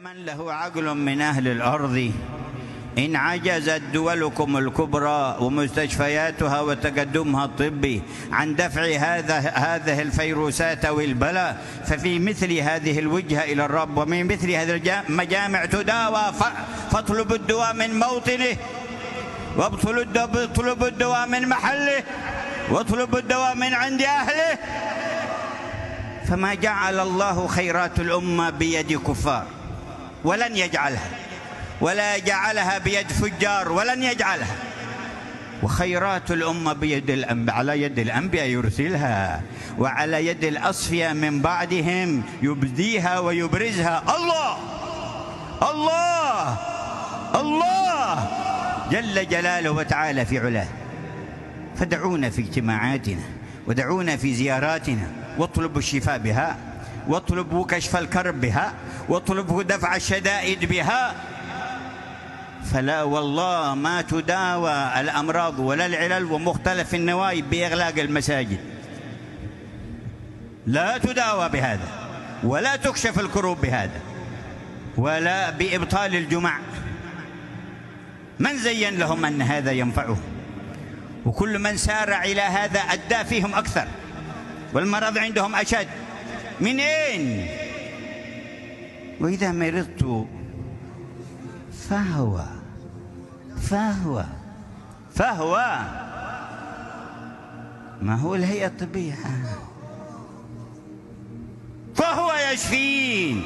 من له عقل من أهل الأرض إن عجزت دولكم الكبرى ومستشفياتها وتقدمها الطبي عن دفع هذه الفيروسات أو البلاء، ففي مثل هذه الوجهة إلى الرب ومن مثل هذه المجامع تداوى، فاطلبوا الدواء من موطنه، واطلبوا الدواء من محله، واطلبوا الدواء من عند أهله. فما جعل الله خيرات الأمة بيد كفار ولن يجعلها، ولا جعلها بيد فجار ولن يجعلها، وخيرات الأمة بيد على يد الأنبياء يرسلها، وعلى يد الأصفياء من بعدهم يبديها ويبرزها. الله الله الله جل جلاله وتعالى في علاه. فدعونا في اجتماعاتنا، ودعونا في زياراتنا، واطلبوا الشفاء بها، واطلبوا كشف الكرب بها، واطلبوا دفع الشدائد بها. فلا والله ما تداوى الأمراض ولا العلل ومختلف النوائب بإغلاق المساجد، لا تداوى بهذا، ولا تكشف الكروب بهذا، ولا بإبطال الجمع. من زين لهم أن هذا ينفعهم؟ وكل من سارع إلى هذا أدى فيهم أكثر، والمرض عندهم أشد. من أين؟ وإذا مرضت فهو ما هو الهيئة الطبية، فهو يشفين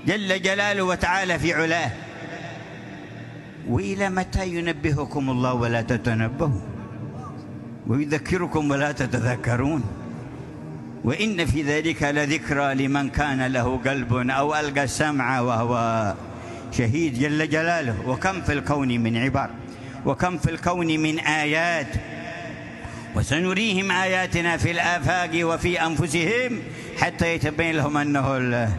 جل جلاله وتعالى في علاه. وإلى متى ينبهكم الله ولا تتنبهوا، ويذكركم ولا تتذكرون؟ وإن في ذلك لذكرى لمن كان له قلب أو ألقى السمع وهو شهيد جل جلاله. وكم في الكون من عبر، وكم في الكون من آيات، وسنريهم آياتنا في الآفاق وفي أنفسهم حتى يتبين لهم أنه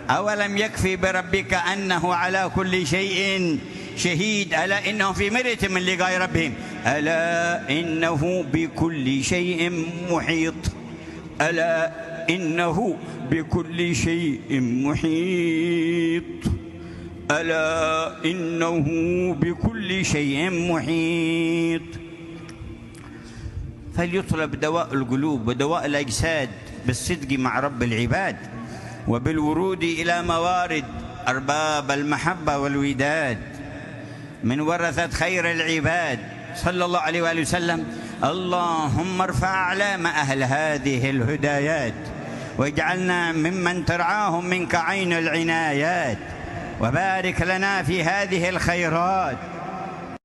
أولم يكفي بربك أنه على كل شيء شهيد. ألا إنهم في مرية من لقاء ربهم، ألا إنه بكل شيء محيط، ألا إنه بكل شيء محيط، ألا إنه بكل شيء محيط. فليطلب دواء القلوب ودواء الأجساد بالصدق مع رب العباد، وبالورود إلى موارد أرباب المحبة والوداد من ورثة خير العباد صلى الله عليه وآله وسلم. اللهم ارفع أعلام أهل هذه الهدايات، واجعلنا ممن ترعاهم منك عين العنايات، وبارك لنا في هذه الخيرات،